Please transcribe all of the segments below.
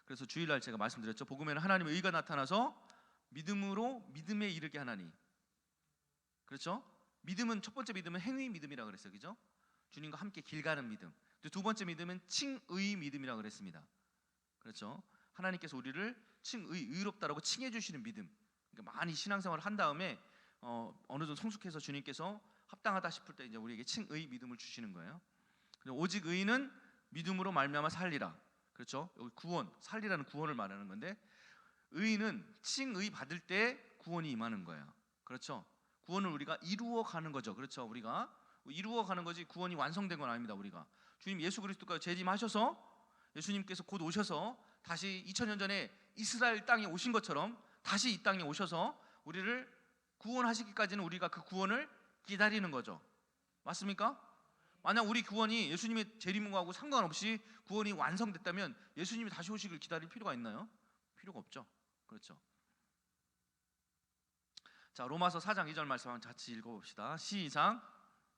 그래서 주일날 제가 말씀드렸죠. 복음에는 하나님의 의가 나타나서 믿음으로 믿음에 이르게 하나니. 그렇죠? 믿음은 첫 번째 믿음은 행위 믿음이라고 그랬어요. 그죠? 주님과 함께 길 가는 믿음. 두 번째 믿음은 칭의 믿음이라고 그랬습니다. 그렇죠? 하나님께서 우리를 의롭다라고 칭해 주시는 믿음. 그러니까 많이 신앙생활을 한 다음에 어느 정도 성숙해서 주님께서 합당하다 싶을 때 이제 우리에게 칭의 믿음을 주시는 거예요. 오직 의인은 믿음으로 말미암아 살리라. 그렇죠? 여기 구원, 살리라는 구원을 말하는 건데, 의인은 칭의 받을 때 구원이 임하는 거예요. 그렇죠? 구원을 우리가 이루어 가는 거죠. 그렇죠? 우리가 이루어 가는 거지 구원이 완성된 건 아닙니다. 우리가 주님 예수 그리스도가 재림하셔서 예수님께서 곧 오셔서 다시 2000년 전에 이스라엘 땅에 오신 것처럼 다시 이 땅에 오셔서 우리를 구원하시기까지는 우리가 그 구원을 기다리는 거죠. 맞습니까? 만약 우리 구원이 예수님의 재림하고 상관없이 구원이 완성됐다면 예수님이 다시 오시길 기다릴 필요가 있나요? 필요가 없죠. 그렇죠? 자, 로마서 4장 2절 말씀 한번 같이 읽어봅시다. 시작.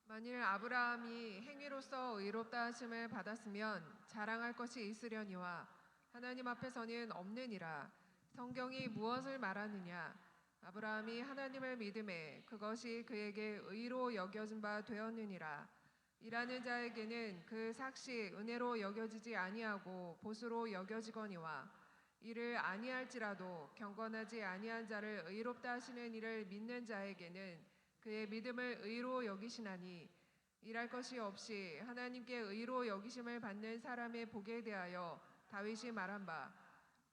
만일 아브라함이 행위로서 의롭다 하심을 받았으면 자랑할 것이 있으려니와 하나님 앞에서는 없느니라. 성경이 무엇을 말하느냐? 아브라함이 하나님을 믿음에 그것이 그에게 의로 여겨진 바 되었느니라. 일하는 자에게는 그 삭시 은혜로 여겨지지 아니하고 보수로 여겨지거니와 이를 아니할지라도 경건하지 아니한 자를 의롭다 하시는 이를 믿는 자에게는 그의 믿음을 의로 여기시나니 일할 것이 없이 하나님께 의로 여기심을 받는 사람의 복에 대하여 다윗이 말한 바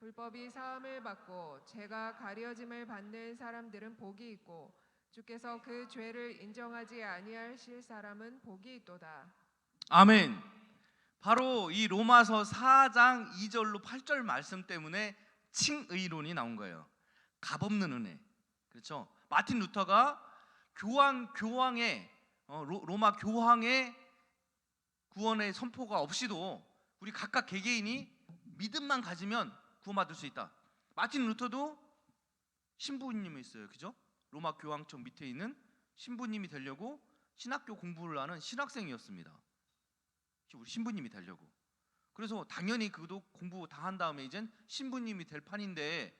불법이 사함을 받고 죄가 가려짐을 받는 사람들은 복이 있고 주께서 그 죄를 인정하지 아니하실 사람은 복이 있도다. 아멘. 바로 이 로마서 4장 2절로 8절 말씀 때문에 칭의론이 나온 거예요. 값없는 은혜. 그렇죠? 마틴 루터가 교황의 로마 교황의 구원의 선포가 없이도 우리 각각 개개인이 믿음만 가지면 구원받을 수 있다. 마틴 루터도 신부님이 있어요. 그죠? 로마 교황청 밑에 있는 신부님이 되려고 신학교 공부를 하는 신학생이었습니다. 우리 신부님이 되려고. 그래서 당연히 그도 공부 다 한 다음에 이젠 신부님이 될 판인데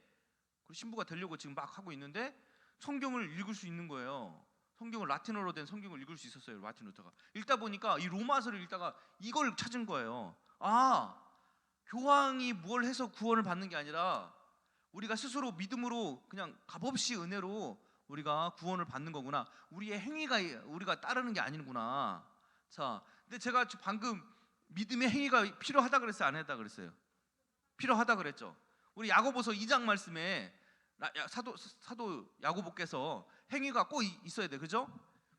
그 신부가 되려고 지금 막 하고 있는데 성경을 읽을 수 있는 거예요. 성경을 라틴어로 된 성경을 읽을 수 있었어요. 마틴 루터가 읽다 보니까 이 로마서를 읽다가 이걸 찾은 거예요. 아, 교황이 뭘 해서 구원을 받는 게 아니라 우리가 스스로 믿음으로 그냥 값없이 은혜로 우리가 구원을 받는 거구나. 우리의 행위가 우리가 따르는 게 아니구나. 자, 근데 제가 방금 믿음의 행위가 필요하다 그랬어요? 안 했다 그랬어요? 필요하다 그랬죠. 우리 야고보서 2장 말씀에 사도 야고보께서 행위가 꼭 있어야 돼. 그죠?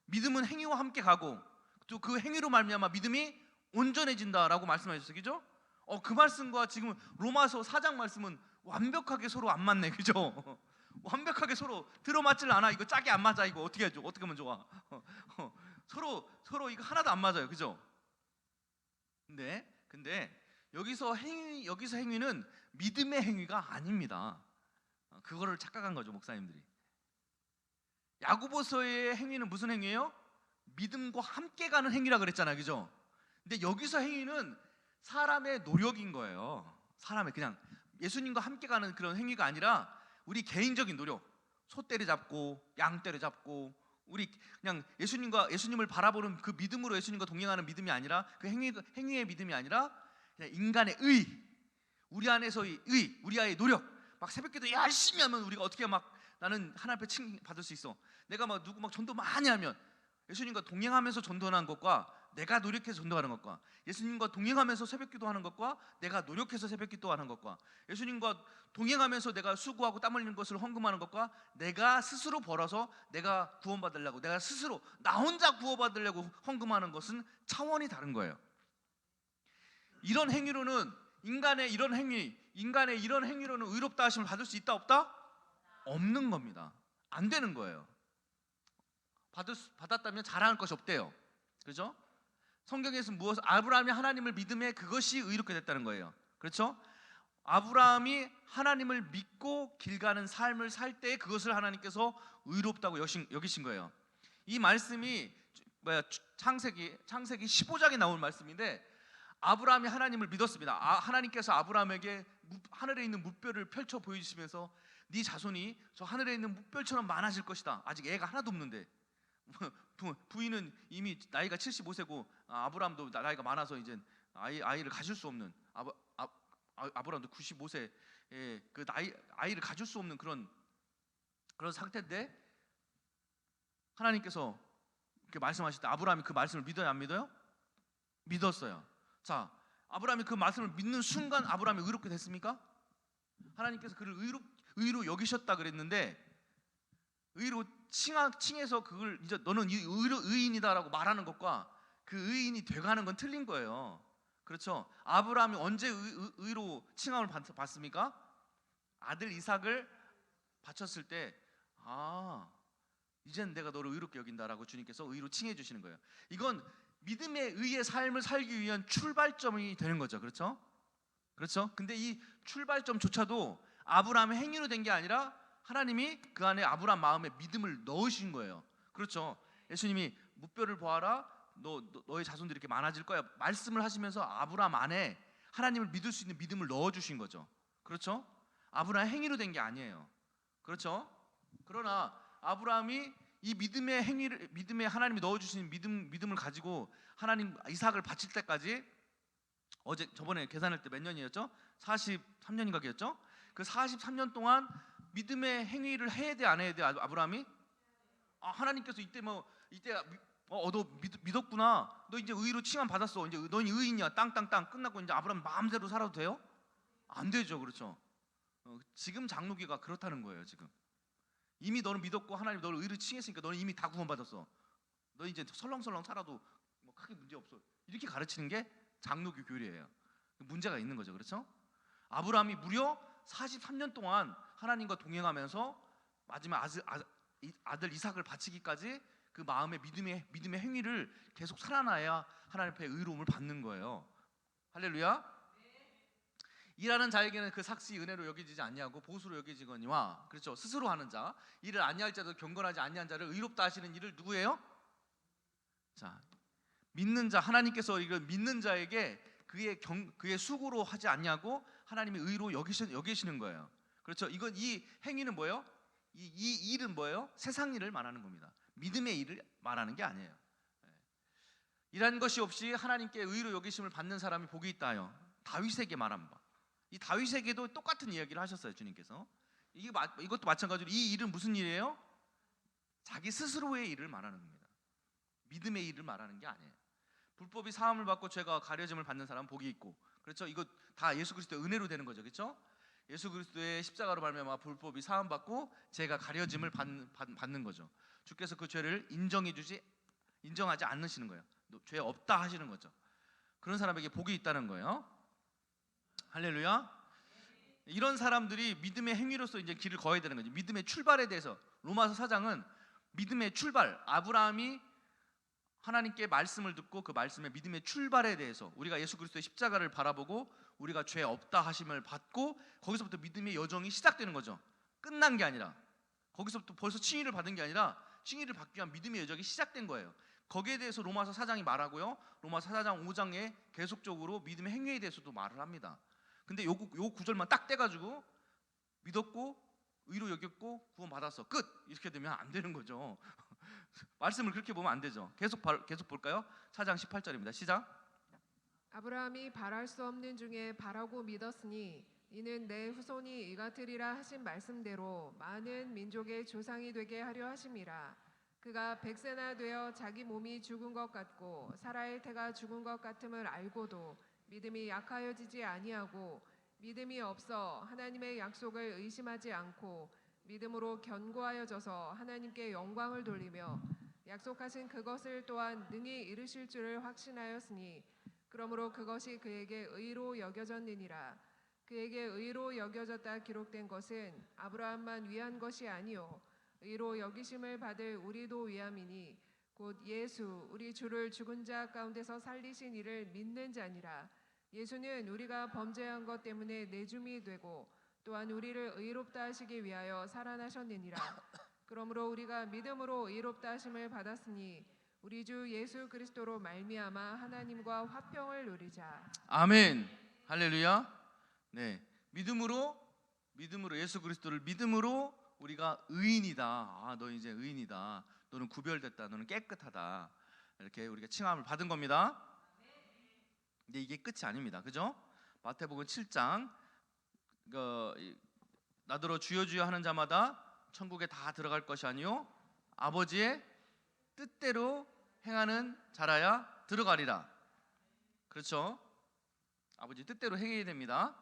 믿음은 행위와 함께 가고 또 그 행위로 말미암아 믿음이 온전해진다라고 말씀하셨어요. 그죠? 그 말씀과 지금 로마서 4장 말씀은 완벽하게 서로 안 맞네. 그죠? 완벽하게 서로 들어맞질 않아. 이거 짝이 안 맞아. 이거 어떻게 해줘? 어떻게 하면 좋아? 서로 이거 하나도 안 맞아요. 그죠? 근데 여기서 행위는 믿음의 행위가 아닙니다. 그거를 착각한 거죠, 목사님들이. 야고보서의 행위는 무슨 행위예요? 믿음과 함께 가는 행위라 그랬잖아요. 그죠? 근데 여기서 행위는 사람의 노력인 거예요. 사람의 그냥 예수님과 함께 가는 그런 행위가 아니라 우리 개인적인 노력. 소 때려잡고 양 때려잡고 우리 그냥 예수님을 바라보는 그 믿음으로 예수님과 동행하는 믿음이 아니라 그 행위의 믿음이 아니라 그냥 인간의 의, 우리 안에서의 의, 우리의 노력. 막 새벽기도 열심히 하면 우리가 어떻게 막 나는 하나님 앞에 칭 받을 수 있어. 내가 막 누구 막 전도 많이 하면 예수님과 동행하면서 전도하는 것과 내가 노력해서 전도하는 것과 예수님과 동행하면서 새벽기도 하는 것과 내가 노력해서 새벽기도 하는 것과 예수님과 동행하면서 내가 수고하고 땀 흘리는 것을 헌금하는 것과 내가 스스로 벌어서 내가 구원받으려고 내가 스스로 나 혼자 구원받으려고 헌금하는 것은 차원이 다른 거예요. 이런 행위로는 인간의 이런 행위로는 의롭다 하심을 받을 수 있다 없다? 없는 겁니다. 안 되는 거예요. 받았다면 자랑할 것이 없대요. 그렇죠? 성경에서 아브라함이 하나님을 믿음에 그것이 의롭게 됐다는 거예요. 그렇죠? 아브라함이 하나님을 믿고 길 가는 삶을 살 때 그것을 하나님께서 의롭다고 여기신 거예요. 이 말씀이 창세기 15장에 나온 말씀인데 아브라함이 하나님을 믿었습니다. 하나님께서 아브라함에게 하늘에 있는 무뼈를 펼쳐 보이시면서 네 자손이 저 하늘에 있는 무뼈처럼 많아질 것이다. 아직 애가 하나도 없는데 부인은 이미 나이가 75세고 아브라함도 나이가 많아서 이제 아이를 가질 수 없는 아브라함도 95세 그 아이를 가질 수 없는 그런 상태인데 하나님께서 이렇게 말씀하실 때 아브라함이 그 말씀을 믿어요, 안 믿어요? 믿었어요. 자, 아브라함이 그 말씀을 믿는 순간 아브라함이 의롭게 됐습니까? 하나님께서 그를 의로 여기셨다 그랬는데 의로 칭해서 그걸 이제 너는 의인이다라고 말하는 것과 그 의인이 돼가는 건 틀린 거예요. 그렇죠? 아브라함이 언제 의로 칭함을 받습니까? 아들 이삭을 바쳤을 때 이젠 내가 너를 의롭게 여긴다라고 주님께서 의로 칭해 주시는 거예요. 이건 믿음의 의의 삶을 살기 위한 출발점이 되는 거죠. 그렇죠? 그렇죠? 근데 이 출발점조차도 아브라함의 행위로 된 게 아니라 하나님이 그 안에 아브라함 마음에 믿음을 넣으신 거예요. 그렇죠? 예수님이 무뼈를 보아라, 너의 자손들이 이렇게 많아질 거야 말씀을 하시면서 아브라함 안에 하나님을 믿을 수 있는 믿음을 넣어주신 거죠. 그렇죠? 아브라함 행위로 된 게 아니에요. 그렇죠? 그러나 아브라함이 이 믿음의 행위를 믿음에 하나님이 넣어주신 믿음을 가지고 하나님 이삭을 바칠 때까지 저번에 계산할 때 몇 년이었죠? 43년인가 그랬죠? 그 43년 동안 믿음의 행위를 해야 돼 안 해야 돼 아브라함이? 하나님께서 이때 너 믿었구나. 너 이제 의로 칭함 받았어. 이제 넌 의인이야. 땅땅땅 끝났고 이제 아브라함 마음대로 살아도 돼요? 안 되죠. 그렇죠? 지금 장로교가 그렇다는 거예요. 지금 이미 너는 믿었고 하나님 너를 의로 칭했으니까 너는 이미 다 구원받았어. 너 이제 설렁설렁 살아도 뭐 크게 문제 없어. 이렇게 가르치는 게 장로교 교리예요. 문제가 있는 거죠. 그렇죠? 아브라함이 무려 43년 동안 하나님과 동행하면서 마지막 아들 이삭을 바치기까지 그 마음의 믿음의 행위를 계속 살아나야 하나님 앞에 의로움을 받는 거예요. 할렐루야. 일하는 자에게는 그 삭시 은혜로 여겨지지 아니하고 보수로 여겨지거니와, 그렇죠? 스스로 하는 자, 일을 아니할 자도 경건하지 아니한 자를 의롭다 하시는 일을 누구예요? 자, 믿는 자, 하나님께서 이걸 믿는 자에게 그의 수고로 하지 않냐고 하나님이 의로 여기시는 거예요. 그렇죠? 이 행위는 뭐예요? 이 일은 뭐예요? 세상 일을 말하는 겁니다. 믿음의 일을 말하는 게 아니에요. 이란 것이 없이 하나님께 의로 여기심을 받는 사람이 복이 있다요. 다윗에게 말한 바. 이 다윗에게도 똑같은 이야기를 하셨어요. 주님께서. 이것도 마찬가지로 이 일은 무슨 일이에요? 자기 스스로의 일을 말하는 겁니다. 믿음의 일을 말하는 게 아니에요. 불법이 사함을 받고 죄가 가려짐을 받는 사람은 복이 있고, 그렇죠? 이거 다 예수 그리스도의 은혜로 되는 거죠. 그렇죠? 예수 그리스도의 십자가로 말미암아 불법이 사함 받고 죄가 가려짐을 받는 거죠. 주께서 그 죄를 인정하지 않으시는 거예요. 죄 없다 하시는 거죠. 그런 사람에게 복이 있다는 거예요. 할렐루야. 이런 사람들이 믿음의 행위로서 이제 길을 거야 되는 거죠. 믿음의 출발에 대해서 로마서 4장은 믿음의 출발, 아브라함이 하나님께 말씀을 듣고 그 말씀의 믿음의 출발에 대해서 우리가 예수 그리스도의 십자가를 바라보고 우리가 죄 없다 하심을 받고 거기서부터 믿음의 여정이 시작되는 거죠. 끝난 게 아니라 거기서부터 벌써 칭의를 받은 게 아니라 칭의를 받기 위한 믿음의 여정이 시작된 거예요. 거기에 대해서 로마서 4장이 말하고요. 로마서 4장 5장에 계속적으로 믿음의 행위에 대해서도 말을 합니다. 근데 요 구절만 딱 떼가지고 믿었고 의로 여겼고 구원 받았어 끝 이렇게 되면 안 되는 거죠. 말씀을 그렇게 보면 안 되죠. 계속 볼까요? 4장 18절입니다. 시작. 아브라함이 바랄 수 없는 중에 바라고 믿었으니 이는 내 후손이 이같으리라 하신 말씀대로 많은 민족의 조상이 되게 하려 하심이라. 그가 100세나 되어 자기 몸이 죽은 것 같고 사라의 태가 죽은 것 같음을 알고도 믿음이 약하여지지 아니하고 믿음이 없어 하나님의 약속을 의심하지 않고 믿음으로 견고하여져서 하나님께 영광을 돌리며 약속하신 그것을 또한 능히 이루실 줄을 확신하였으니 그러므로 그것이 그에게 의로 여겨졌느니라. 그에게 의로 여겨졌다 기록된 것은 아브라함만 위한 것이 아니요 의로 여기심을 받을 우리도 위함이니 곧 예수 우리 주를 죽은 자 가운데서 살리신 이를 믿는 자니라. 예수는 우리가 범죄한 것 때문에 내줌이 되고 또한 우리를 의롭다 하시기 위하여 살아나셨느니라. 그러므로 우리가 믿음으로 의롭다 하심을 받았으니 우리 주 예수 그리스도로 말미암아 하나님과 화평을 누리자. 아멘. 할렐루야. 네, 믿음으로 예수 그리스도를 믿음으로 우리가 의인이다. 아, 너 이제 의인이다. 너는 구별됐다. 너는 깨끗하다. 이렇게 우리가 칭함을 받은 겁니다. 근데 이게 끝이 아닙니다. 그죠? 마태복음 7장 나더러 주여 주여 하는 자마다 천국에 다 들어갈 것이 아니요 아버지의 뜻대로 행하는 자라야 들어가리라. 그렇죠? 아버지 뜻대로 행해야 됩니다.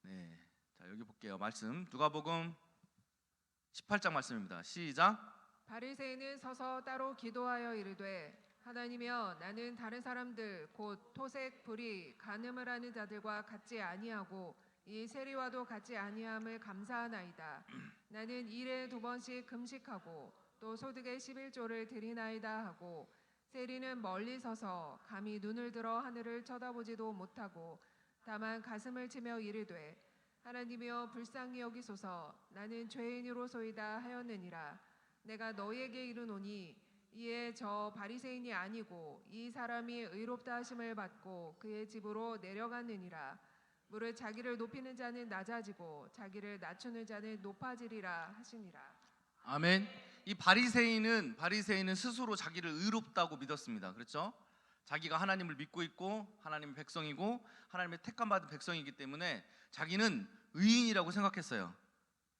네, 자 여기 볼게요. 말씀 누가복음 18장 말씀입니다. 시작. 바리새인은 서서 따로 기도하여 이르되 하나님이여 나는 다른 사람들 곧 토색 불의 간음을 하는 자들과 같지 아니하고 이 세리와도 같지 아니함을 감사하나이다. 나는 일에 2번씩 금식하고 또 소득의 11조를 드리나이다 하고 세리는 멀리 서서 감히 눈을 들어 하늘을 쳐다보지도 못하고 다만 가슴을 치며 이르되 하나님이여 불쌍히 여기소서 나는 죄인으로소이다 하였느니라. 내가 너희에게 이르노니 이에 저 바리새인이 아니고 이 사람이 의롭다 하심을 받고 그의 집으로 내려갔느니라. 무릇 자기를 높이는 자는 낮아지고 자기를 낮추는 자는 높아지리라 하시니라. 아멘. 이 바리새인은 스스로 자기를 의롭다고 믿었습니다. 그렇죠? 자기가 하나님을 믿고 있고 하나님의 백성이고 하나님의 택함 받은 백성이기 때문에 자기는 의인이라고 생각했어요.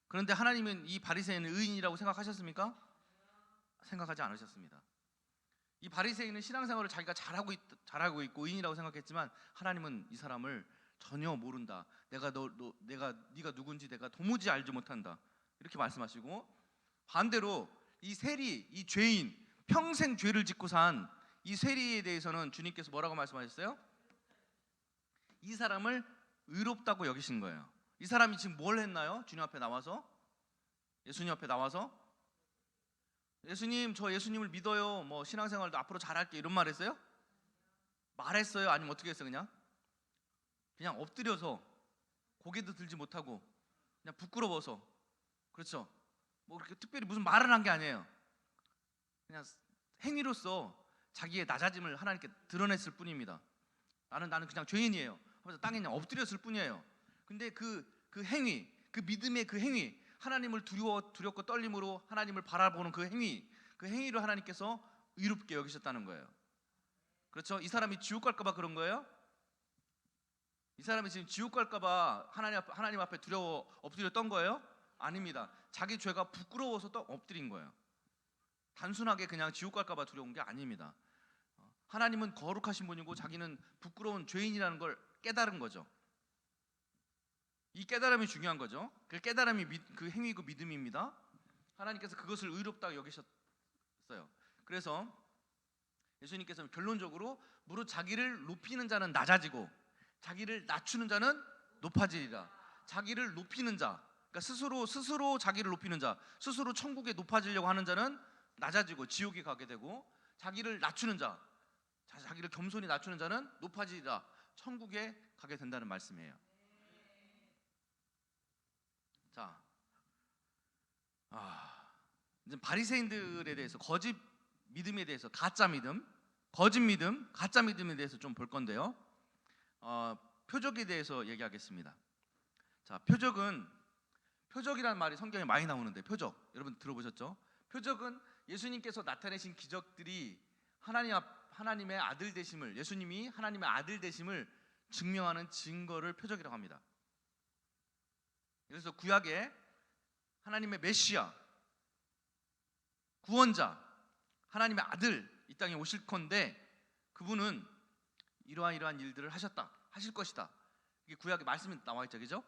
그런데 하나님은 이 바리새인을 의인이라고 생각하셨습니까? 생각하지 않으셨습니다. 이 바리새인은 신앙생활을 자기가 잘하고 있고 의인이라고 생각했지만 하나님은 이 사람을 전혀 모른다. 네가 누군지 내가 도무지 알지 못한다. 이렇게 말씀하시고 반대로 이 세리, 이 죄인, 평생 죄를 짓고 산 이 세리에 대해서는 주님께서 뭐라고 말씀하셨어요? 이 사람을 의롭다고 여기신 거예요. 이 사람이 지금 뭘 했나요? 주님 앞에 나와서 예수님 앞에 나와서 예수님 저 예수님을 믿어요. 뭐 신앙생활도 앞으로 잘할게 이런 말 했어요? 말했어요? 아니면 어떻게 했어요? 그냥 엎드려서 고개도 들지 못하고 그냥 부끄러워서 그렇죠? 뭐 그렇게 특별히 무슨 말을 한 게 아니에요. 그냥 행위로서 자기의 낮아짐을 하나님께 드러냈을 뿐입니다. 나는 그냥 죄인이에요. 하면서 땅에 그냥 엎드렸을 뿐이에요. 근데 그 행위, 그 믿음의 그 행위, 하나님을 두렵고 떨림으로 하나님을 바라보는 그 행위를 하나님께서 의롭게 여기셨다는 거예요. 그렇죠? 이 사람이 지옥 갈까봐 그런 거예요? 이 사람이 지금 지옥 갈까봐 하나님 앞에 두려워 엎드렸던 거예요? 아닙니다. 자기 죄가 부끄러워서 또 엎드린 거예요. 단순하게 그냥 지옥 갈까봐 두려운 게 아닙니다. 하나님은 거룩하신 분이고 자기는 부끄러운 죄인이라는 걸 깨달은 거죠. 이 깨달음이 중요한 거죠. 그 깨달음이 그 행위고 믿음입니다. 하나님께서 그것을 의롭다고 여기셨어요. 그래서 예수님께서는 결론적으로 무릇 자기를 높이는 자는 낮아지고 자기를 낮추는 자는 높아지리라. 자기를 높이는 자, 그러니까 스스로 자기를 높이는 자, 스스로 천국에 높아지려고 하는 자는 낮아지고 지옥에 가게 되고 자기를 낮추는 자, 자기를 겸손히 낮추는 자는 높아지리라. 천국에 가게 된다는 말씀이에요. 자, 이제 바리새인들에 대해서 거짓 믿음에 대해서 가짜 믿음, 가짜 믿음에 대해서 좀 볼 건데요. 표적에 대해서 얘기하겠습니다. 자, 표적이라는 말이 성경에 많이 나오는데 표적 여러분 들어보셨죠? 표적은 예수님께서 나타내신 기적들이 하나님의 아들 되심을 예수님이 하나님의 아들 되심을 증명하는 증거를 표적이라고 합니다. 그래서 구약에 하나님의 메시아, 구원자, 하나님의 아들 이 땅에 오실 건데 그분은 이러한 일들을 하실 것이다. 이게 구약에 말씀이 나와 있죠, 그죠?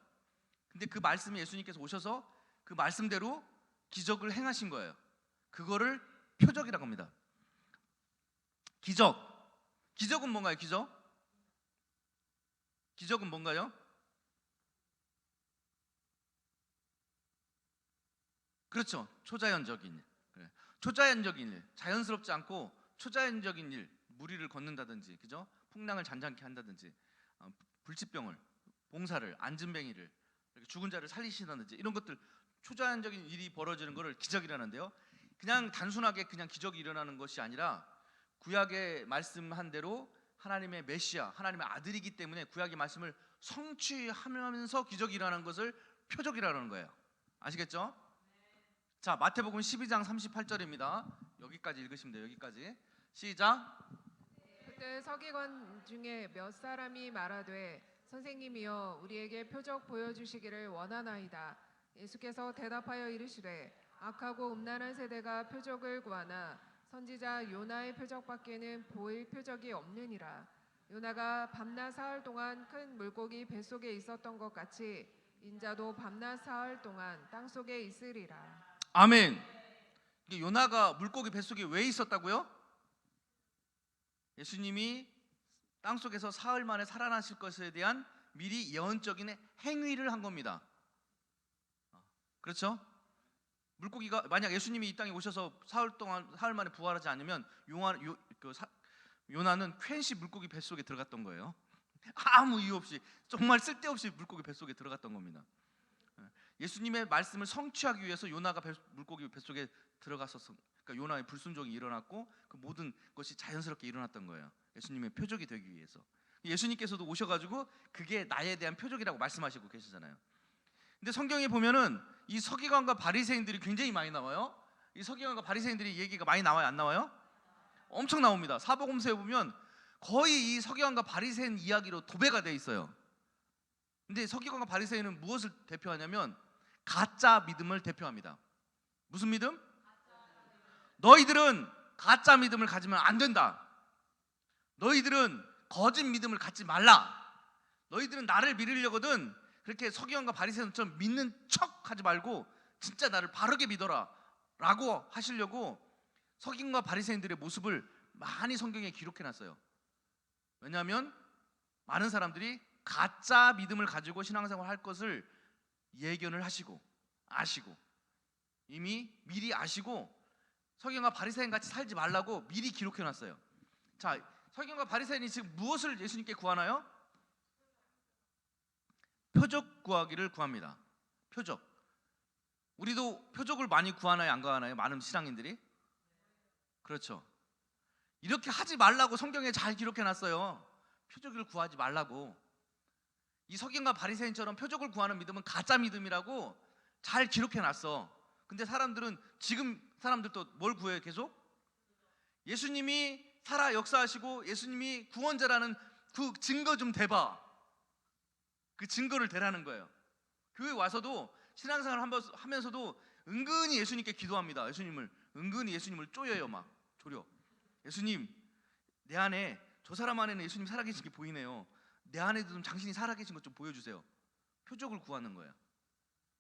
근데 그 말씀이 예수님께서 오셔서 그 말씀대로 기적을 행하신 거예요. 그거를 표적이라고 합니다. 기적은 뭔가요? 기적은 뭔가요? 그렇죠. 초자연적인 일, 자연스럽지 않고 초자연적인 일, 무리를 걷는다든지, 그죠? 풍랑을 잔잔케 한다든지, 불치병을, 봉사를, 안진뱅이를, 죽은 자를 살리시다든지 이런 것들 초자연적인 일이 벌어지는 것을 기적이라는데요. 그냥 단순하게 그냥 기적이 일어나는 것이 아니라 구약의 말씀한 대로 하나님의 메시아, 하나님의 아들이기 때문에 구약의 말씀을 성취하면서 기적이 일어나는 것을 표적이라는 거예요. 아시겠죠? 자, 마태복음 12장 38절입니다. 여기까지 읽으시면 돼요. 여기까지. 시작. 그때 서기관 중에 몇 사람이 말하되 선생님이여 우리에게 표적 보여주시기를 원하나이다. 예수께서 대답하여 이르시되 악하고 음란한 세대가 표적을 구하나 선지자 요나의 표적밖에는 보일 표적이 없느니라. 요나가 밤낮 사흘 동안 큰 물고기 뱃속에 있었던 것 같이 인자도 밤낮 사흘 동안 땅속에 있으리라. 아멘. 이게 요나가 물고기 뱃속에 왜 있었다고요? 예수님이 땅속에서 사흘 만에 살아나실 것에 대한 미리 예언적인 행위를 한 겁니다. 그렇죠? 물고기가 만약 예수님이 이 땅에 오셔서 사흘 만에 부활하지 않으면 요나는 괜시 물고기 뱃속에 들어갔던 거예요. 아무 이유 없이, 정말 쓸데없이 물고기 뱃속에 들어갔던 겁니다. 예수님의 말씀을 성취하기 위해서 요나가 물고기 뱃속에 들어갔었어. 그러니까 요나의 불순종이 일어났고 그 모든 것이 자연스럽게 일어났던 거예요. 예수님의 표적이 되기 위해서. 예수님께서도 오셔가지고 그게 나에 대한 표적이라고 말씀하시고 계시잖아요. 근데 성경에 보면은 이 서기관과 바리새인들이 굉장히 많이 나와요. 이 서기관과 바리새인들이 얘기가 많이 나와요, 안 나와요? 엄청 나옵니다. 사복음서에 보면 거의 이 서기관과 바리새인 이야기로 도배가 돼 있어요. 근데 서기관과 바리새인은 무엇을 대표하냐면 가짜 믿음을 대표합니다. 무슨 믿음? 너희들은 가짜 믿음을 가지면 안 된다. 너희들은 거짓 믿음을 갖지 말라. 너희들은 나를 믿으려거든 그렇게 서기관과 바리새인처럼 믿는 척 하지 말고 진짜 나를 바르게 믿어라 라고 하시려고 서기관과 바리새인들의 모습을 많이 성경에 기록해 놨어요. 왜냐하면 많은 사람들이 가짜 믿음을 가지고 신앙생활 할 것을 예견을 하시고 아시고 이미 미리 아시고 서기관과 바리새인 같이 살지 말라고 미리 기록해 놨어요. 자, 서기관과 바리새인이 지금 무엇을 예수님께 구하나요? 표적 구하기를 구합니다. 표적. 우리도 표적을 많이 구하나요, 안 구하나요? 많은 신앙인들이? 그렇죠. 이렇게 하지 말라고 성경에 잘 기록해 놨어요. 표적을 구하지 말라고. 이 서기관과 바리새인처럼 표적을 구하는 믿음은 가짜 믿음이라고 잘 기록해 놨어. 근데 사람들은 지금 사람들도 뭘 구해요? 계속? 예수님이 살아 역사하시고 예수님이 구원자라는 그 증거 좀 대봐. 그 증거를 대라는 거예요. 교회 와서도 신앙생활 하면서도 은근히 예수님께 기도합니다. 은근히 예수님을 쪼여요. 막 조려. 예수님, 내 안에 저 사람 안에는 예수님 살아계신 게 보이네요. 내 안에도 좀 당신이 살아계신 것 좀 보여주세요. 표적을 구하는 거예요.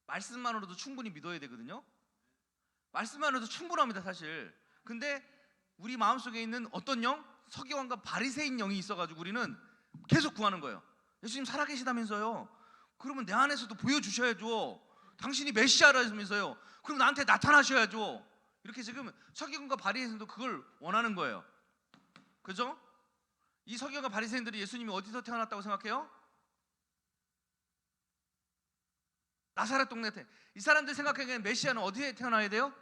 말씀만으로도 충분히 믿어야 되거든요. 말씀만으로도 충분합니다, 사실. 근데 우리 마음속에 있는 어떤 영? 서기관과 바리새인 영이 있어가지고 우리는 계속 구하는 거예요. 예수님 살아계시다면서요. 그러면 내 안에서도 보여주셔야죠. 당신이 메시아라면서요. 그럼 나한테 나타나셔야죠. 이렇게 지금 서기관과 바리새인도 그걸 원하는 거예요. 그죠? 이 서기관과 바리새인들이 예수님이 어디서 태어났다고 생각해요? 나사렛 동네 이 사람들 생각하기에는 메시아는 어디에 태어나야 돼요?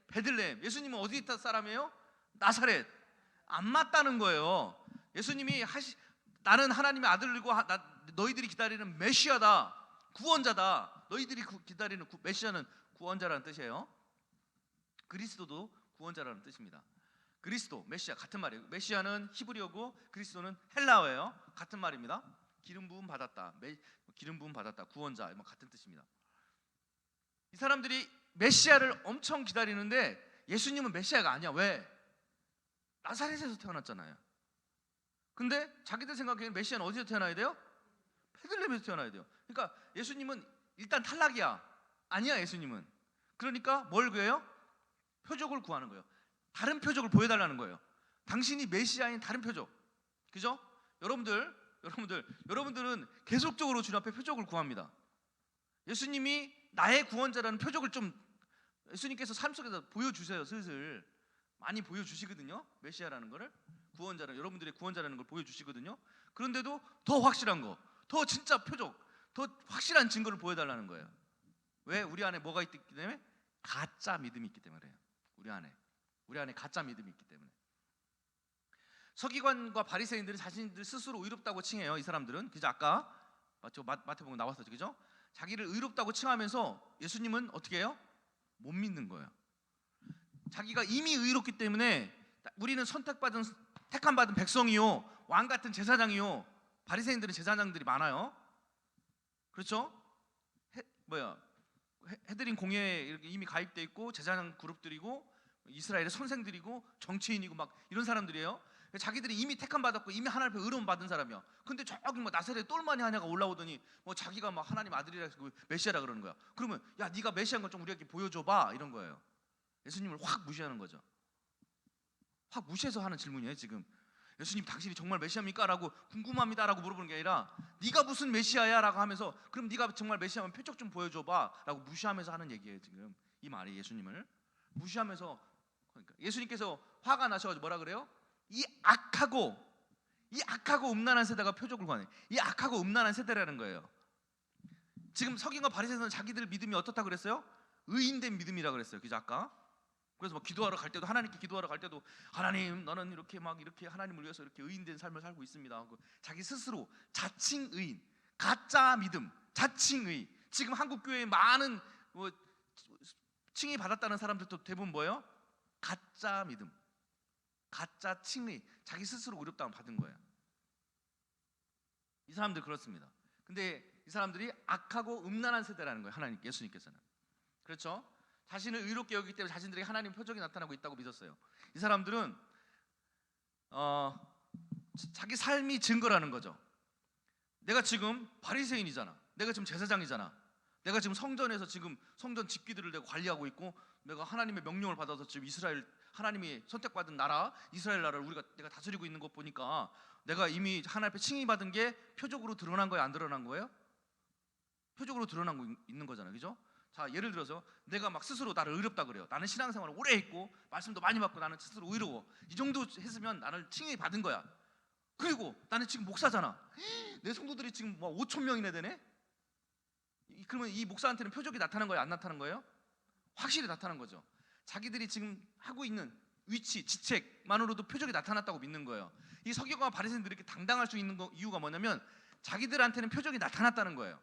베들레헴. 예수님은 어디 있다 사람이에요? 나사렛. 안 맞다는 거예요. 예수님이 나는 하나님의 아들이고 너희들이 기다리는 메시아다, 구원자다. 너희들이 기다리는 메시아는 구원자라는 뜻이에요. 그리스도도 구원자라는 뜻입니다. 그리스도, 메시아 같은 말이에요. 메시아는 히브리어고 그리스도는 헬라어예요. 같은 말입니다. 기름 부음 받았다, 기름 부음 받았다, 구원자, 같은 뜻입니다. 이 사람들이 메시아를 엄청 기다리는데 예수님은 메시아가 아니야. 왜? 나사렛에서 태어났잖아요. 근데 자기들 생각에는 메시아는 어디서 태어나야 돼요? 베들레헴에서 태어나야 돼요. 그러니까 예수님은 일단 탈락이야. 아니야, 예수님은. 그러니까 뭘 구해요? 표적을 구하는 거예요. 다른 표적을 보여달라는 거예요. 당신이 메시아인 다른 표적. 그죠? 여러분들은 계속적으로 주님 앞에 표적을 구합니다. 예수님이 나의 구원자라는 표적을 좀 예수님께서 삶 속에서 보여주세요. 슬슬 많이 보여주시거든요. 메시아라는 거를, 여러분들의 구원자라는 걸 보여주시거든요. 그런데도 더 확실한 거, 더 진짜 표적, 더 확실한 증거를 보여달라는 거예요. 왜? 우리 안에 뭐가 있기 때문에? 가짜 믿음이 있기 때문에 그래요. 우리 안에 가짜 믿음이 있기 때문에. 서기관과 바리새인들은 자신들 스스로 의롭다고 칭해요. 이 사람들은. 그죠? 아까 맞죠? 마태복음 나왔었죠, 그죠? 자기를 의롭다고 칭하면서 예수님은 어떻게 해요? 못 믿는 거예요. 자기가 이미 의롭기 때문에 우리는 택함 받은 백성이요, 왕 같은 제사장이요. 바리새인들은 제사장들이 많아요. 그렇죠? 해드린 공예에 이렇게 이미 가입돼 있고 제사장 그룹들이고 이스라엘의 선생들이고 정치인이고 막 이런 사람들이에요. 자기들이 이미 택함 받았고 이미 하나님 앞에 의로움 받은 사람이야. 근데 저기 뭐 나사렛 똘마니 하냐가 올라오더니 뭐 자기가 막 하나님 아들이라 해서 메시아라 그러는 거야. 그러면 야 네가 메시아인 걸 좀 우리에게 보여줘봐 이런 거예요. 예수님을 확 무시하는 거죠. 확 무시해서 하는 질문이에요 지금. 예수님 당신이 정말 메시아입니까? 라고 궁금합니다 라고 물어보는 게 아니라 네가 무슨 메시아야? 라고 하면서 그럼 네가 정말 메시아면 표적 좀 보여줘봐 라고 무시하면서 하는 얘기예요 지금. 이 말이 예수님을 무시하면서, 그러니까 예수님께서 화가 나셔가지고 뭐라 그래요? 이 악하고 음란한 세대가 표적을 구하네. 이 악하고 음란한 세대라는 거예요. 지금 서기관과 바리새인은 자기들 믿음이 어떻다 그랬어요? 의인된 믿음이라 그랬어요. 그죠 아까? 그래서 막 기도하러 갈 때도, 하나님께 기도하러 갈 때도 하나님 나는 이렇게 하나님을 위해서 이렇게 의인된 삶을 살고 있습니다. 자기 스스로 자칭 의인, 가짜 믿음, 자칭 의. 지금 한국 교회에 많은 칭의 받았다는 사람들도 대부분 뭐예요? 가짜 믿음, 가짜 칭의, 자기 스스로 의롭다고 받은 거예요. 이 사람들 그렇습니다. 근데 이 사람들이 악하고 음란한 세대라는 거예요. 하나님 예수님께서는. 그렇죠? 자신을 의롭게 여기기 때문에 자신들에게 하나님 표적이 나타나고 있다고 믿었어요. 이 사람들은 자기 삶이 증거라는 거죠. 내가 지금 바리새인이잖아. 내가 지금 제사장이잖아. 내가 지금 성전에서 지금 성전 집기들을 내가 관리하고 있고, 내가 하나님의 명령을 받아서 지금 이스라엘, 하나님이 선택받은 나라 이스라엘 나라를 내가 다스리고 있는 것 보니까 내가 이미 하나님 앞에 칭의받은 게 표적으로 드러난 거예요? 안 드러난 거예요? 표적으로 드러나고 있는 거잖아요. 그죠? 자, 예를 들어서 내가 막 스스로 나를 의롭다 그래요. 나는 신앙생활을 오래 했고 말씀도 많이 받고 나는 스스로 의로워. 이 정도 했으면 나를 칭의 받은 거야. 그리고 나는 지금 목사잖아. 내 성도들이 지금 뭐 5천 명이나 되네? 그러면 이 목사한테는 표적이 나타난 거예요? 안 나타난 거예요? 확실히 나타난 거죠. 자기들이 지금 하고 있는 위치, 지책만으로도 표적이 나타났다고 믿는 거예요. 이 서기관과 바리새인들이 이렇게 당당할 수 있는 이유가 뭐냐면 자기들한테는 표적이 나타났다는 거예요.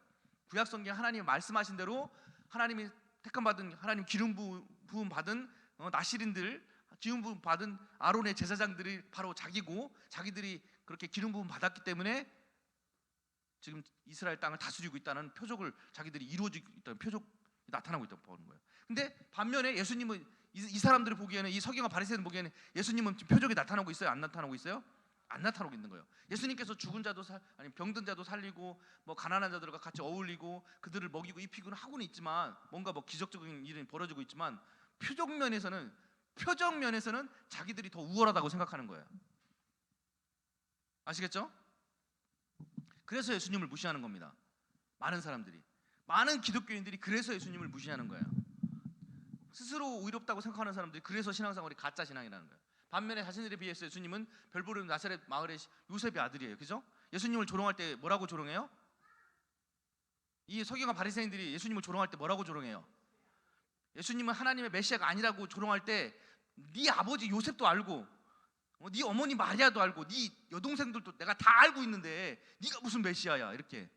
구약 성경 하나님이 말씀하신 대로 하나님이 택함 받은, 하나님 기름 부음 받은 나시린들, 기름 부음 받은 아론의 제사장들이 바로 자기고, 자기들이 그렇게 기름 부음 받았기 때문에 지금 이스라엘 땅을 다스리고 있다는 표적을 자기들이 이루어지고 있다는 표적이 나타나고 있다고 보는 거예요. 근데 반면에 예수님은 이 사람들이 보기에는, 이 서기관 바리새인 보기에는 예수님은 지금 표적이 나타나고 있어요? 안 나타나고 있어요? 안 나타나고 있는 거예요. 예수님께서 죽은 자도 아니 병든 자도 살리고 뭐 가난한 자들과 같이 어울리고 그들을 먹이고 입히고는 하고는 있지만, 뭔가 뭐 기적적인 일이 벌어지고 있지만 표적 면에서는 자기들이 더 우월하다고 생각하는 거예요. 아시겠죠? 그래서 예수님을 무시하는 겁니다. 많은 사람들이, 많은 기독교인들이 그래서 예수님을 무시하는 거예요. 스스로 의롭다고 생각하는 사람들이 그래서 신앙생활이 가짜 신앙이라는 거예요. 반면에 자신들에 비해서 예수님은 별보름 나사렛 마을의 요셉의 아들이에요. 그죠? 예수님을 조롱할 때 뭐라고 조롱해요? 이 서기관 바리새인들이 예수님을 조롱할 때 뭐라고 조롱해요? 예수님은 하나님의 메시아가 아니라고 조롱할 때 네 아버지 요셉도 알고 네 어머니 마리아도 알고 네 여동생들도 내가 다 알고 있는데 네가 무슨 메시아야, 이렇게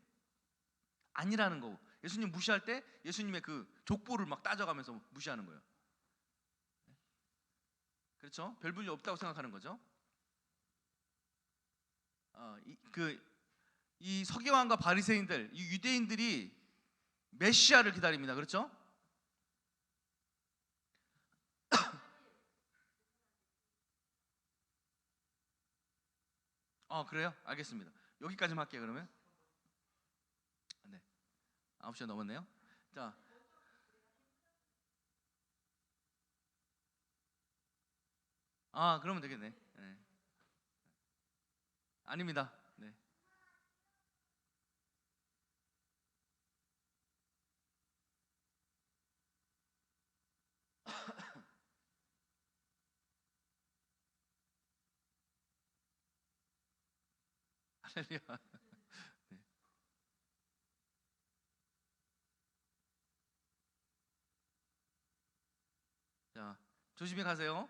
아니라는 거. 예수님 무시할 때 예수님의 그 족보를 막 따져가면서 무시하는 거예요. 그렇죠? 별 볼일 없다고 생각하는 거죠. 이 서기관과 바리새인들, 이 유대인들이 메시아를 기다립니다. 그렇죠? 그래요? 알겠습니다. 여기까지만 할게요. 그러면 네, 9시가 넘었네요. 자, 그러면 되겠네. 네. 아닙니다. 네. 할렐루야. 네. 자, 조심히 가세요.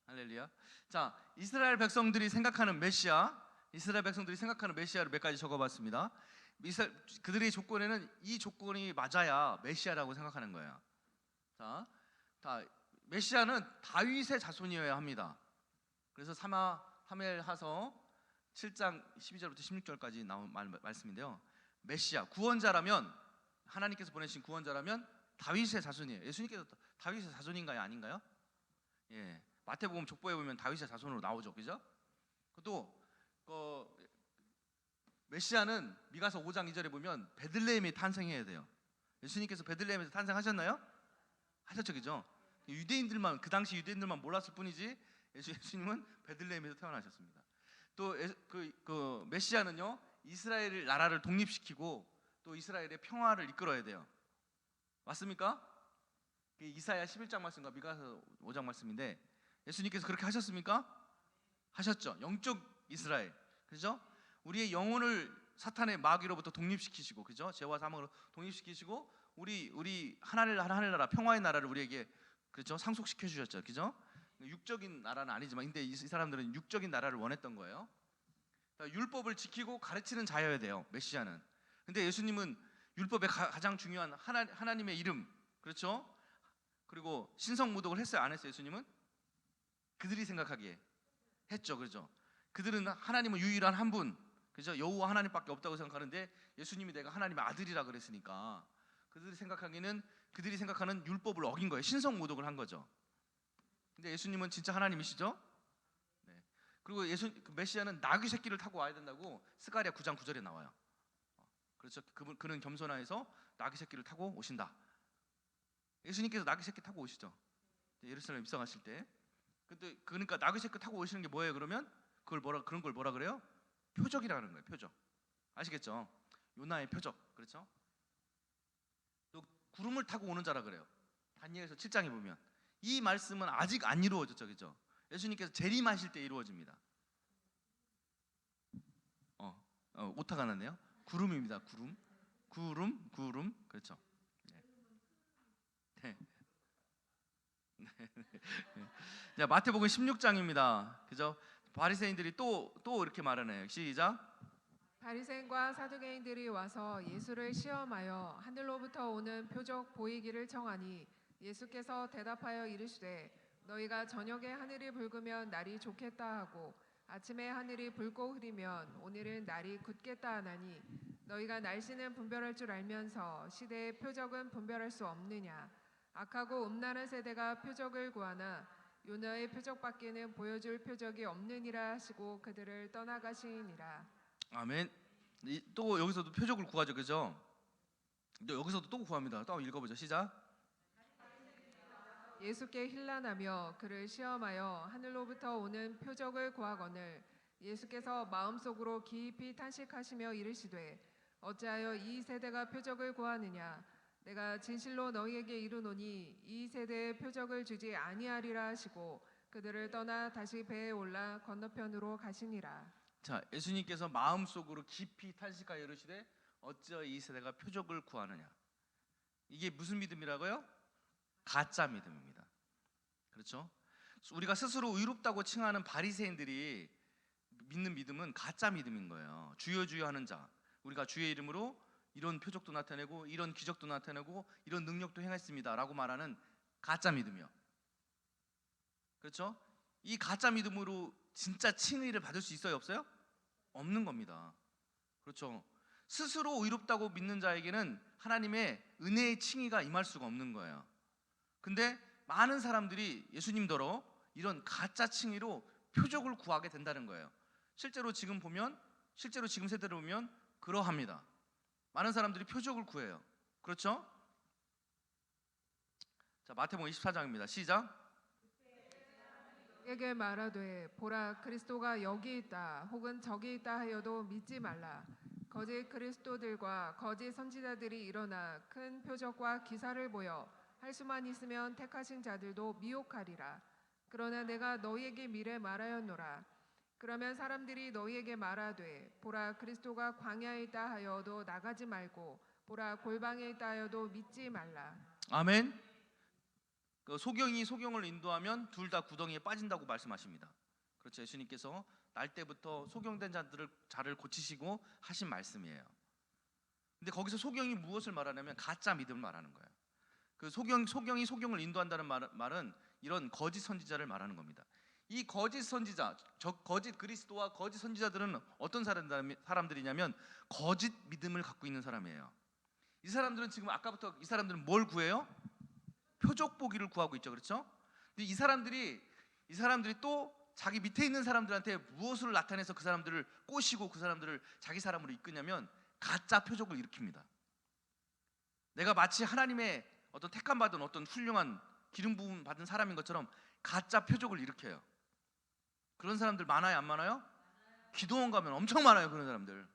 할렐루야. 자, 이스라엘 백성들이 생각하는 메시아를 몇 가지 적어봤습니다. 그들의 조건에는 이 조건이 맞아야 메시아라고 생각하는 거예요. 자, 메시아는 다윗의 자손이어야 합니다. 그래서 사무엘하서 7장 12절부터 16절까지 나온 말씀인데요. 메시아, 구원자라면, 하나님께서 보내신 구원자라면 다윗의 자손이에요. 예수님께서 다윗의 자손인가요, 아닌가요? 예, 마태복음 족보에 보면 다윗의 자손으로 나오죠, 그죠? 또 메시아는 미가서 5장 2절에 보면 베들레헴에 탄생해야 돼요. 예수님께서 베들레헴에서 탄생하셨나요? 하셨죠, 그죠? 유대인들만, 그 당시 유대인들만 몰랐을 뿐이지 예수님은 베들레헴에서 태어나셨습니다. 또 그 메시아는요, 이스라엘 나라를 독립시키고 또 이스라엘의 평화를 이끌어야 돼요. 맞습니까? 이사야 11장 말씀과 미가서 5장 말씀인데, 예수님께서 그렇게 하셨습니까? 하셨죠. 영적 이스라엘, 그죠? 우리의 영혼을 사탄의 마귀로부터 독립시키시고, 그죠? 죄와 사망으로 독립시키시고, 우리 하늘나라 평화의 나라를 우리에게, 그렇죠? 상속시켜 주셨죠, 그죠? 육적인 나라는 아니지만, 근데 이 사람들은 육적인 나라를 원했던 거예요. 율법을 지키고 가르치는 자여야 돼요, 메시아는. 근데 예수님은 율법의 가장 중요한 하나님의 이름, 그렇죠? 그리고 신성모독을 했어요, 안 했어요? 예수님은 그들이 생각하기에 했죠, 그렇죠? 그들은 하나님은 유일한 한 분, 그죠? 여호와 하나님밖에 없다고 생각하는데, 예수님이 내가 하나님의 아들이라 그랬으니까 그들이 생각하는 율법을 어긴 거예요. 신성모독을 한 거죠. 근데 예수님은 진짜 하나님이시죠? 네. 그리고 그 메시아는 나귀 새끼를 타고 와야 된다고 스가랴 9장 9절에 나와요. 그렇죠? 그는 겸손하여서 나귀 새끼를 타고 오신다. 예수님께서 나귀 새끼 타고 오시죠, 예루살렘 입성하실 때. 그러니까 나귀 새끼 타고 오시는 게 뭐예요? 그러면 그런 걸 뭐라 그래요? 표적이라는 거예요. 표적. 아시겠죠? 요나의 표적, 그렇죠? 또 구름을 타고 오는 자라 그래요. 다니엘서 7장에 보면. 이 말씀은 아직 안 이루어졌죠, 그렇죠? 예수님께서 재림하실 때 이루어집니다. 오타가 났네요. 구름입니다. 구름, 그렇죠? 네. 자, 마태복음 16장입니다. 그죠? 바리새인들이 또 이렇게 말하네요. 시작. 바리새인과 사두개인들이 와서 예수를 시험하여 하늘로부터 오는 표적 보이기를 청하니, 예수께서 대답하여 이르시되, 너희가 저녁에 하늘이 붉으면 날이 좋겠다 하고 아침에 하늘이 붉고 흐리면 오늘은 날이 굳겠다 하나니, 너희가 날씨는 분별할 줄 알면서 시대의 표적은 분별할 수 없느냐? 악하고 음란한 세대가 표적을 구하나 요나의 표적밖에는 보여줄 표적이 없느니라 하시고 그들을 떠나가시니라. 아멘. 또 여기서도 표적을 구하죠, 그죠? 또 여기서도 또 구합니다. 또 읽어보죠. 시작. 예수께 힐난하며 그를 시험하여 하늘로부터 오는 표적을 구하거늘, 예수께서 마음속으로 깊이 탄식하시며 이르시되, 어찌하여 이 세대가 표적을 구하느냐? 내가 진실로 너희에게 이르노니 이 세대에 표적을 주지 아니하리라 하시고 그들을 떠나 다시 배에 올라 건너편으로 가시니라. 자, 예수님께서 마음속으로 깊이 탄식하여 이르시되, 어찌하여 이 세대가 표적을 구하느냐? 이게 무슨 믿음이라고요? 가짜 믿음입니다. 그렇죠? 우리가 스스로 의롭다고 칭하는 바리새인들이 믿는 믿음은 가짜 믿음인 거예요. 주여 주여 하는 자, 우리가 주의 이름으로 이런 표적도 나타내고 이런 기적도 나타내고 이런 능력도 행했습니다라고 말하는 가짜 믿음이요. 그렇죠? 이 가짜 믿음으로 진짜 칭의를 받을 수 있어요, 없어요? 없는 겁니다. 그렇죠? 스스로 의롭다고 믿는 자에게는 하나님의 은혜의 칭의가 임할 수가 없는 거예요. 근데 많은 사람들이 예수님더러 이런 가짜 칭의로 표적을 구하게 된다는 거예요. 실제로 지금 세대를 보면 그러합니다. 많은 사람들이 표적을 구해요. 그렇죠? 자, 마태복음 24장입니다. 시작. 에게 말하되, 보라, 그리스도가 여기 있다 혹은 저기 있다 하여도 믿지 말라. 거짓 그리스도들과 거짓 선지자들이 일어나 큰 표적과 기사를 보여 할 수만 있으면 택하신 자들도 미혹하리라. 그러나 내가 너희에게 미래 말하였노라. 그러면 사람들이 너희에게 말하되, 보라, 그리스도가 광야에 있다 하여도 나가지 말고, 보라, 골방에 있다 하여도 믿지 말라. 아멘. 소경이 소경을 인도하면 둘 다 구덩이에 빠진다고 말씀하십니다. 그렇죠? 예수님께서 날 때부터 소경된 자를 고치시고 하신 말씀이에요. 근데 거기서 소경이 무엇을 말하냐면 가짜 믿음을 말하는 거예요. 그 소경이 소경을 인도한다는 말은 이런 거짓 선지자를 말하는 겁니다. 이 거짓 선지자, 거짓 그리스도와 거짓 선지자들은 어떤 사람들이냐면 거짓 믿음을 갖고 있는 사람이에요. 이 사람들은 지금 아까부터 이 사람들은 뭘 구해요? 표적 보기를 구하고 있죠, 그렇죠? 근데 이 사람들이 또 자기 밑에 있는 사람들한테 무엇을 나타내서 그 사람들을 꼬시고 그 사람들을 자기 사람으로 이끄냐면 가짜 표적을 일으킵니다. 내가 마치 하나님의 어떤 택함 받은 어떤 훌륭한 기름 부음 받은 사람인 것처럼 가짜 표적을 일으켜요. 그런 사람들 많아요, 안 많아요? 기도원 가면 엄청 많아요, 그런 사람들.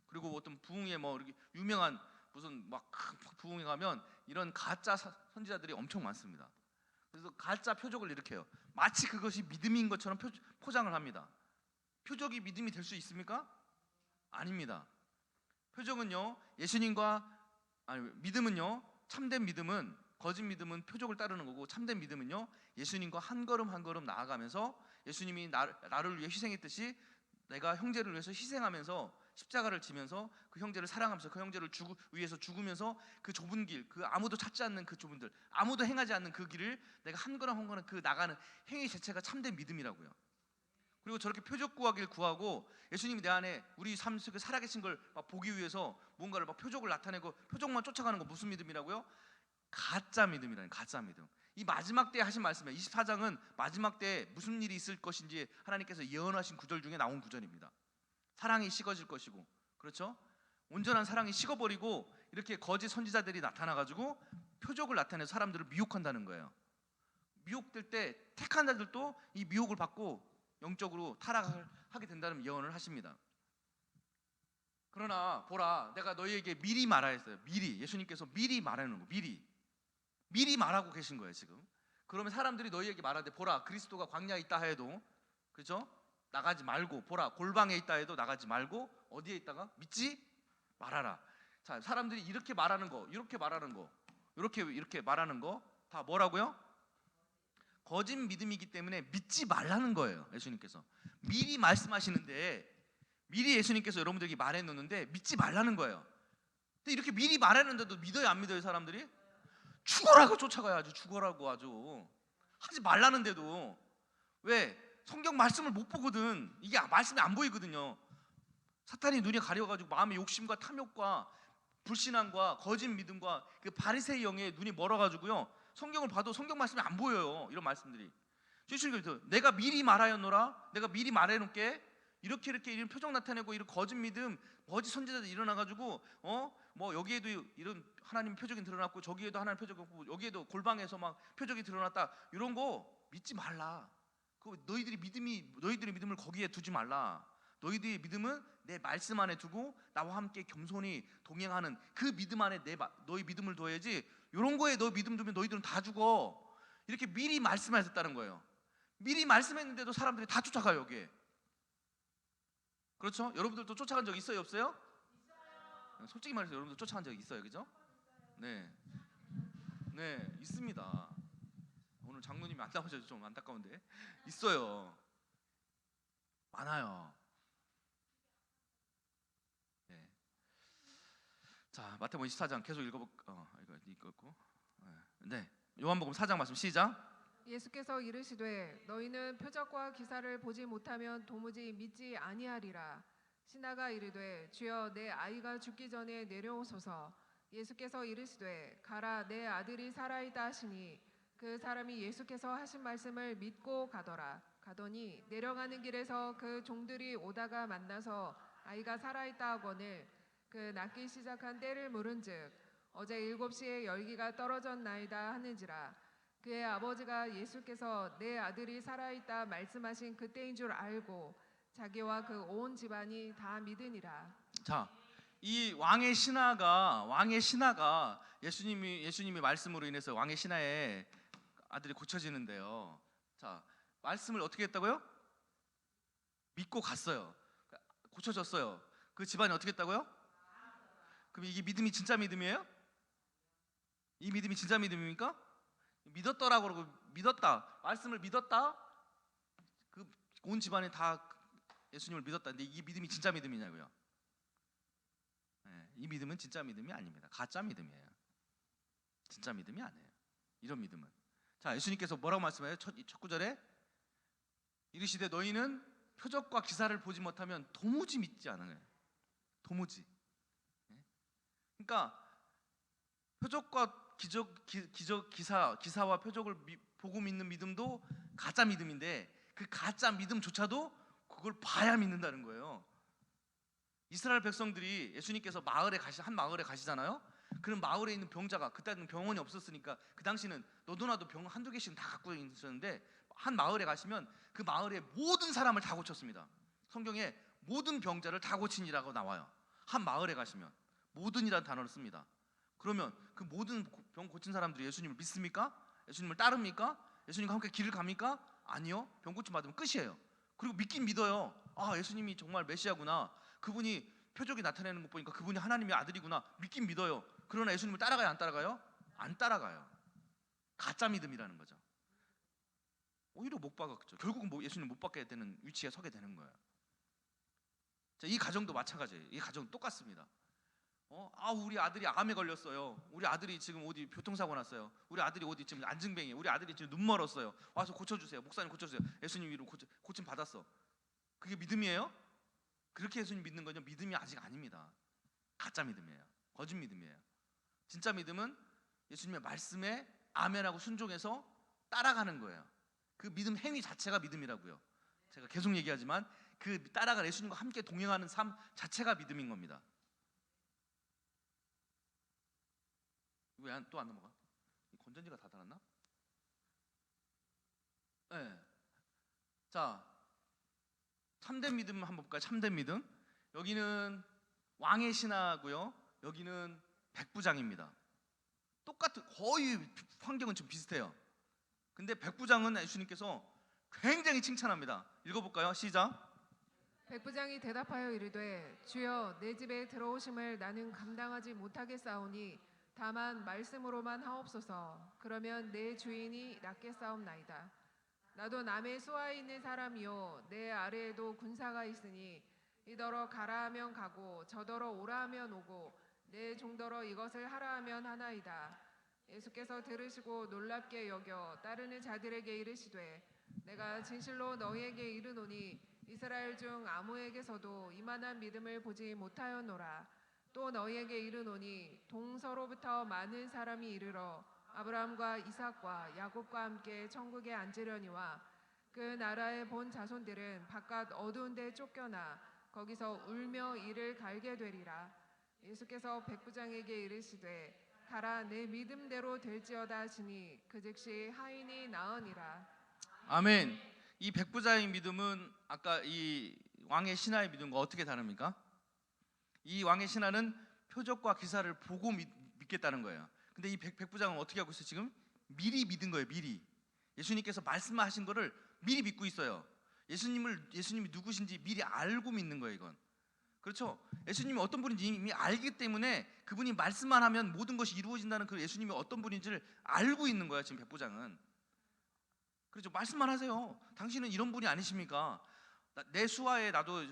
그리고 어떤 부흥회 뭐 이렇게 유명한 무슨 막 부흥회 가면 이런 가짜 선지자들이 엄청 많습니다. 그래서 가짜 표적을 일으켜요. 마치 그것이 믿음인 것처럼 포장을 합니다. 표적이 믿음이 될 수 있습니까? 아닙니다. 표적은요, 믿음은요, 참된 믿음은, 거짓 믿음은 표적을 따르는 거고, 참된 믿음은요, 예수님과 한 걸음 한 걸음 나아가면서 예수님이 나를 위해 희생했듯이 내가 형제를 위해서 희생하면서 십자가를 지면서 그 형제를 사랑하면서 그 형제를 위해서 죽으면서 그 좁은 길, 그 아무도 찾지 않는 그 좁은 길, 아무도 행하지 않는 그 길을 내가 한 걸음 한 걸음 그 나가는 행위 자체가 참된 믿음이라고요. 그리고 저렇게 표적 구하길 구하고 예수님이 내 안에 우리 삶 속에 살아계신 걸 막 보기 위해서 뭔가를 막 표적을 나타내고 표적만 쫓아가는 거 무슨 믿음이라고요? 가짜 믿음이라는, 가짜 믿음. 이 마지막 때에 하신 말씀이에요. 24장은 마지막 때에 무슨 일이 있을 것인지 하나님께서 예언하신 구절 중에 나온 구절입니다. 사랑이 식어질 것이고, 그렇죠? 온전한 사랑이 식어버리고 이렇게 거짓 선지자들이 나타나가지고 표적을 나타내서 사람들을 미혹한다는 거예요. 미혹될 때 택한 자들도 이 미혹을 받고 영적으로 타락을 하게 된다는 예언을 하십니다. 그러나 보라, 내가 너희에게 미리 말하였어요. 미리, 예수님께서 미리 말하는 거, 미리 말하고 계신 거예요 지금. 그러면 사람들이 너희에게 말하되, 보라, 그리스도가 광야에 있다 해도, 그렇죠? 나가지 말고, 보라, 골방에 있다 해도 나가지 말고 어디에 있다가 믿지 말아라. 자, 사람들이 이렇게 말하는 거, 이렇게 말하는 거, 이렇게 말하는 거 다 뭐라고요? 거짓 믿음이기 때문에 믿지 말라는 거예요. 예수님께서 미리 말씀하시는데, 미리 예수님께서 여러분들에게 말해 놓는데 믿지 말라는 거예요. 근데 이렇게 미리 말했는데도 믿어요, 안 믿어요? 사람들이 죽어라고 쫓아가야죠. 죽어라고 아주 하지 말라는데도. 왜? 성경 말씀을 못 보거든. 이게 말씀이 안 보이거든요. 사탄이 눈이 가려가지고 마음의 욕심과 탐욕과 불신앙과 거짓 믿음과 그 바리새의 영의 눈이 멀어가지고요, 성경을 봐도 성경 말씀이 안 보여요. 이런 말씀들이. 주님께서 내가 미리 말하였노라, 내가 미리 말해놓게, 이렇게 이런 표정 나타내고 이런 거짓 믿음, 거짓 선지자들 일어나가지고 뭐 여기에도 이런 하나님 표적이 드러났고 저기에도 하나님 표적이 있고 여기에도 골방에서 막 표적이 드러났다, 이런 거 믿지 말라. 너희들의 믿음을 거기에 두지 말라. 너희들의 믿음은 내 말씀 안에 두고 나와 함께 겸손히 동행하는 그 믿음 안에 너희 믿음을 둬야지. 이런 거에 너 믿음 두면 너희들은 다 죽어. 이렇게 미리 말씀하셨다는 거예요. 미리 말씀했는데도 사람들이 다 쫓아가요 여기에. 그렇죠? 여러분들도 쫓아간 적 있어요, 없어요? 솔직히 말해서 여러분들 쫓아간 적 있어요, 그죠? 네, 있습니다. 오늘 장로님이 안 나오셔서 좀 안타까운데 있어요. 많아요. 네. 자, 마태복음 24장 계속 읽었고. 네. 요한복음 4장 말씀 시작. 예수께서 이르시되 너희는 표적과 기사를 보지 못하면 도무지 믿지 아니하리라. 신하가 이르되 주여 내 아이가 죽기 전에 내려오소서. 예수께서 이르시되 가라, 내 아들이 살아있다 하시니 그 사람이 예수께서 하신 말씀을 믿고 가더니 내려가는 길에서 그 종들이 오다가 만나서 아이가 살아있다 하거늘 그 낫기 시작한 때를 물은즉 어제 7시에 열기가 떨어졌나이다 하는지라. 그의 아버지가 예수께서 내 아들이 살아있다 말씀하신 그때인 줄 알고 자기와 그 온 집안이 다 믿으니라. 자, 이 왕의 신하가 예수님이 말씀으로 인해서 왕의 신하의 아들이 고쳐지는데요. 자, 말씀을 어떻게 했다고요? 믿고 갔어요. 고쳐졌어요. 그 집안이 어떻게 했다고요? 그럼 이게 믿음이 진짜 믿음이에요? 이 믿음이 진짜 믿음입니까? 믿었더라고 그러고, 믿었다, 말씀을 믿었다, 그 온 집안이 다 예수님을 믿었다. 근데 이 믿음이 진짜 믿음이냐고요? 네, 이 믿음은 진짜 믿음이 아닙니다. 가짜 믿음이에요. 진짜 믿음이 아니에요. 이런 믿음은. 자, 예수님께서 뭐라고 말씀해요? 첫 구절에 이르시되 너희는 표적과 기사를 보지 못하면 도무지 믿지 않아요. 도무지. 그러니까 표적과 기사와 표적을 보고 믿는 믿음도 가짜 믿음인데 그 가짜 믿음조차도 그걸 봐야 믿는다는 거예요. 이스라엘 백성들이 예수님께서 한 마을에 가시잖아요. 그런 마을에 있는 병자가, 그때는 병원이 없었으니까 그 당시는 너도 나도 병 한두 개씩은 다 갖고 있었는데 한 마을에 가시면 그 마을의 모든 사람을 다 고쳤습니다. 성경에 모든 병자를 다 고친이라고 나와요. 한 마을에 가시면 모든이라는 단어를 씁니다. 그러면 그 모든 병 고친 사람들이 예수님을 믿습니까? 예수님을 따릅니까? 예수님과 함께 길을 갑니까? 아니요. 병 고침 받으면 끝이에요. 그리고 믿긴 믿어요. 아, 예수님이 정말 메시아구나. 그분이 표적이 나타내는 것 보니까 그분이 하나님의 아들이구나. 믿긴 믿어요. 그러나 예수님을 따라가요? 안 따라가요? 안 따라가요. 가짜 믿음이라는 거죠. 오히려 못 박았죠. 결국은 예수님 못 받게 되는 위치에 서게 되는 거예요. 자, 이 가정도 마찬가지예요. 이 가정 똑같습니다. 우리 아들이 암에 걸렸어요. 우리 아들이 지금 어디 교통사고 났어요. 우리 아들이 어디 지금 안증뱅이에요. 우리 아들이 지금 눈 멀었어요. 와서 고쳐주세요. 목사님 고쳐주세요. 예수님 이름 고침 받았어. 그게 믿음이에요? 그렇게 예수님 믿는 건요, 믿음이 아직 아닙니다. 가짜 믿음이에요. 거짓 믿음이에요. 진짜 믿음은 예수님의 말씀에 아멘하고 순종해서 따라가는 거예요. 그 믿음 행위 자체가 믿음이라고요. 제가 계속 얘기하지만 그 따라가 예수님과 함께 동행하는 삶 자체가 믿음인 겁니다. 왜 또 안 넘어가? 건전지가 다 닳았나? 네. 자, 참된 믿음 한번 볼까요? 참된 믿음. 여기는 왕의 신하고요. 여기는 백부장입니다. 똑같은, 거의 환경은 좀 비슷해요. 근데 백부장은 예수님께서 굉장히 칭찬합니다. 읽어볼까요? 시작. 백부장이 대답하여 이르되 주여 내 집에 들어오심을 나는 감당하지 못하겠사오니 다만 말씀으로만 하옵소서. 그러면 내 주인이 낫겠사옵나이다. 나도 남의 수하에 있는 사람이요 내 아래에도 군사가 있으니 이더러 가라 하면 가고 저더러 오라 하면 오고 내 종더러 이것을 하라 하면 하나이다. 예수께서 들으시고 놀랍게 여겨 따르는 자들에게 이르시되 내가 진실로 너희에게 이르노니 이스라엘 중 아무에게서도 이만한 믿음을 보지 못하였노라. 또 너희에게 이르노니 동서로부터 많은 사람이 이르러 아브라함과 이삭과 야곱과 함께 천국에 앉으려니와 그 나라의 본 자손들은 바깥 어두운 데 쫓겨나 거기서 울며 이를 갈게 되리라. 예수께서 백부장에게 이르시되 가라 내 믿음대로 될지어다 하시니 그 즉시 하인이 나으니라. 아멘. 이 백부장의 믿음은 아까 이 왕의 신하의 믿음과 어떻게 다릅니까? 이 왕의 신하는 표적과 기사를 보고 믿겠다는 거예요. 근데 이 백부장은 어떻게 하고 있어요? 지금 미리 믿은 거예요. 미리. 예수님께서 말씀하신 거를 미리 믿고 있어요. 예수님이 누구신지 미리 알고 믿는 거예요. 이건. 그렇죠? 예수님이 어떤 분인지 이미 알기 때문에 그분이 말씀만 하면 모든 것이 이루어진다는 그 예수님이 어떤 분인지를 알고 있는 거야. 지금 백부장은. 그렇죠? 말씀만 하세요. 당신은 이런 분이 아니십니까? 내 수하에 나도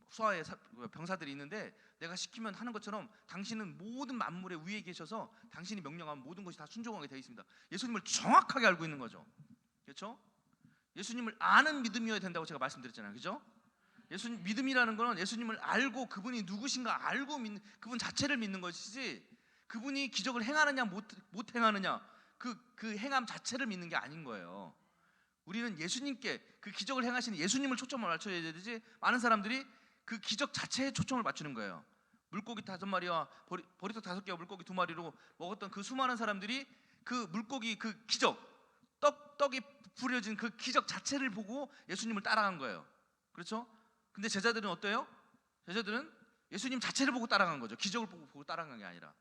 수하에 병사들이 있는데 내가 시키면 하는 것처럼 당신은 모든 만물의 위에 계셔서 당신이 명령하면 모든 것이 다 순종하게 되어 있습니다. 예수님을 정확하게 알고 있는 거죠. 그렇죠? 예수님을 아는 믿음이어야 된다고 제가 말씀드렸잖아요. 그렇죠? 예수님 믿음이라는 거는 예수님을 알고 그분이 누구신가 알고 믿는 그분 자체를 믿는 것이지 그분이 기적을 행하느냐 못 행하느냐 그 행함 자체를 믿는 게 아닌 거예요. 우리는 예수님께 그 기적을 행하시는 예수님을 초점을 맞춰야 되지 많은 사람들이 그 기적 자체에 초점을 맞추는 거예요. 물고기 5마리와 보리떡 5개와 물고기 2마리로 먹었던 그 수많은 사람들이 그 물고기 그 기적 떡이 부려진 그 기적 자체를 보고 예수님을 따라간 거예요. 그렇죠? 근데 제자들은 어때요? 제자들은 예수님 자체를 보고 따라간 거죠. 기적을 보고 따라간 게 아니라.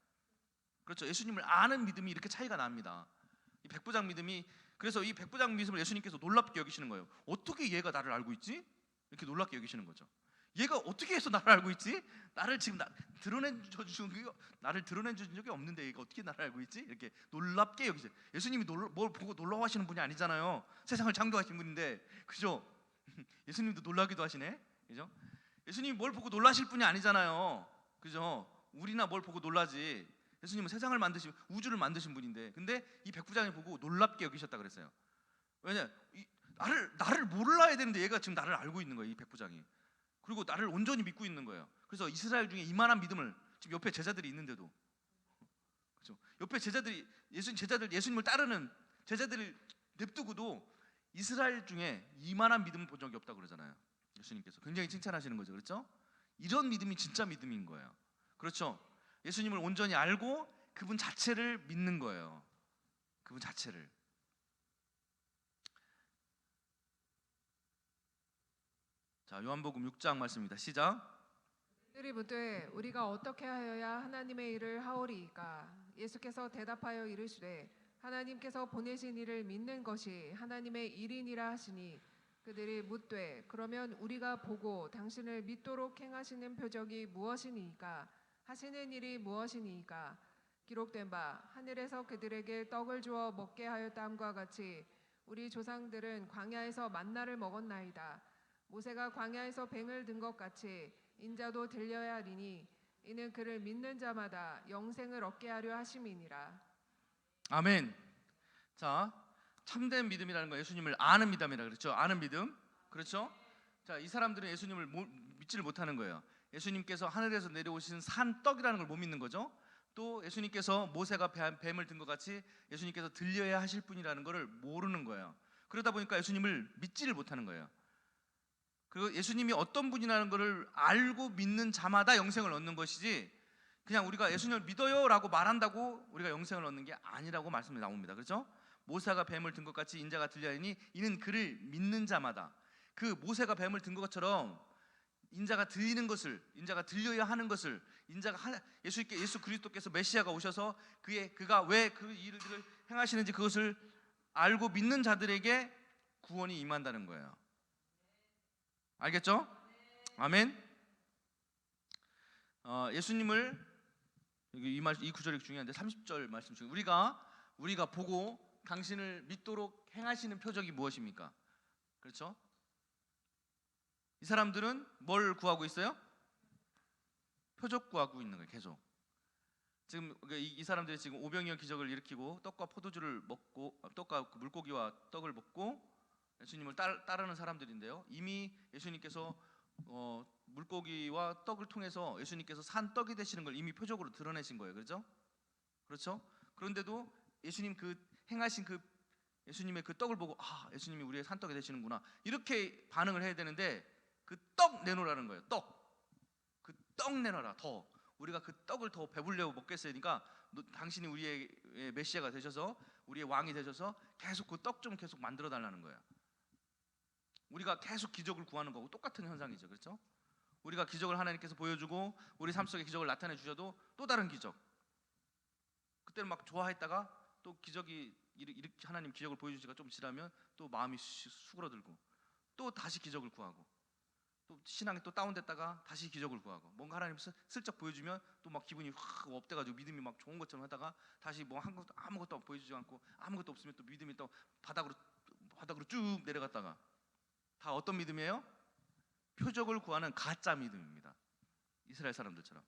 그렇죠? 예수님을 아는 믿음이 이렇게 차이가 납니다. 이 백부장 믿음이 그래서 이 백부장 믿음을 예수님께서 놀랍게 여기시는 거예요. 어떻게 얘가 나를 알고 있지? 이렇게 놀랍게 여기시는 거죠. 얘가 어떻게 해서 나를 알고 있지? 나를 지금 드러낸 적이 없는데 얘가 어떻게 나를 알고 있지? 이렇게 놀랍게 여기세요. 예수님이 뭘 보고 놀라워하시는 분이 아니잖아요. 세상을 창조하신 분인데, 그죠? 예수님도 놀라기도 하시네, 그죠? 예수님이 뭘 보고 놀라실 분이 아니잖아요. 그죠? 우리나 뭘 보고 놀라지. 예수님은 세상을 만드신, 우주를 만드신 분인데, 근데 이 백부장이 보고 놀랍게 여기셨다 그랬어요. 왜냐? 나를 몰라야 되는데 얘가 지금 나를 알고 있는 거예요, 이 백부장이. 그리고 나를 온전히 믿고 있는 거예요. 그래서 이스라엘 중에 이만한 믿음을, 지금 옆에 제자들이 있는데도, 그렇죠? 옆에 제자들이, 예수님을 따르는 제자들을 냅두고도 이스라엘 중에 이만한 믿음을 본 적이 없다고 그러잖아요. 예수님께서 굉장히 칭찬하시는 거죠, 그렇죠? 이런 믿음이 진짜 믿음인 거예요. 그렇죠? 예수님을 온전히 알고 그분 자체를 믿는 거예요. 그분 자체를. 자, 요한복음 6장 말씀입니다. 시작. 그들이 묻되 우리가 어떻게 하여야 하나님의 일을 하오리이까? 예수께서 대답하여 이르시되 하나님께서 보내신 이를 믿는 것이 하나님의 일이니라 하시니 그들이 묻되 그러면 우리가 보고 당신을 믿도록 행하시는 표적이 무엇이니이까? 하시는 일이 무엇이니이까? 기록된 바 하늘에서 그들에게 떡을 주어 먹게 하였다함과 같이 우리 조상들은 광야에서 만나를 먹었나이다. 모세가 광야에서 뱅을 든 것 같이 인자도 들려야 하리니 이는 그를 믿는 자마다 영생을 얻게 하려 하심이니라. 아멘. 자, 참된 믿음이라는 건 예수님을 아는 믿음이라 그랬죠. 아는 믿음. 그렇죠? 자, 이 사람들은 예수님을 믿지를 못하는 거예요. 예수님께서 하늘에서 내려오신 산 떡이라는 걸 못 믿는 거죠. 또 예수님께서 모세가 뱀을 든 것 같이 예수님께서 들려야 하실 분이라는 것을 모르는 거예요. 그러다 보니까 예수님을 믿지를 못하는 거예요. 그리고 예수님이 어떤 분이라는 것을 알고 믿는 자마다 영생을 얻는 것이지, 그냥 우리가 예수님을 믿어요라고 말한다고 우리가 영생을 얻는 게 아니라고 말씀이 나옵니다. 그렇죠? 모세가 뱀을 든 것 같이 인자가 들려야 하니 이는 그를 믿는 자마다. 그 모세가 뱀을 든 것처럼 인자가 들리는 것을, 인자가 들려야 하는 것을, 예수 그리스도께서 메시아가 오셔서 그가 왜 그 일을 행하시는지 그것을 알고 믿는 자들에게 구원이 임한다는 거예요. 알겠죠? 아멘. 예수님을 이 구절이 중요한데 30절 말씀 중에 우리가 보고 당신을 믿도록 행하시는 표적이 무엇입니까? 그렇죠? 이 사람들은 뭘 구하고 있어요? 표적 구하고 있는 거예요. 계속. 지금 이 사람들이 지금 오병이어 기적을 일으키고 떡과 포도주를 먹고, 떡과 물고기와 떡을 먹고 예수님을 따르는 사람들인데요. 이미 예수님께서 물고기와 떡을 통해서 예수님께서 산 떡이 되시는 걸 이미 표적으로 드러내신 거예요. 그렇죠? 그렇죠? 그런데도 예수님 행하신 예수님의 그 떡을 보고 예수님이 우리의 산떡이 되시는구나 이렇게 반응을 해야 되는데 그 떡 내놓으라는 거예요. 그 떡 내놔라. 더 우리가 그 떡을 더 배불려 먹겠으니까 당신이 우리의 메시아가 되셔서 우리의 왕이 되셔서 계속 그 떡 좀 계속 만들어 달라는 거예요. 우리가 계속 기적을 구하는 거고 똑같은 현상이죠. 그렇죠? 우리가 기적을 하나님께서 보여주고 우리 삶 속에 기적을 나타내 주셔도 또 다른 기적, 그때는 막 좋아했다가 또 기적이 이렇게 하나님 기적을 보여주시가 좀 지나면 또 마음이 수그러들고 또 다시 기적을 구하고 또 신앙이 또 다운됐다가 다시 기적을 구하고 뭔가 하나님 슬쩍 보여주면 또 막 기분이 확 업돼가지고 믿음이 막 좋은 것처럼 하다가 다시 뭐 아무것도 보여주지 않고 아무것도 없으면 또 믿음이 또 바닥으로 쭉 내려갔다가 다 어떤 믿음이에요? 표적을 구하는 가짜 믿음입니다. 이스라엘 사람들처럼.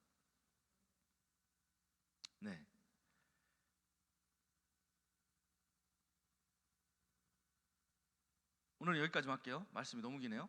네. 오늘 여기까지만 할게요. 말씀이 너무 기네요.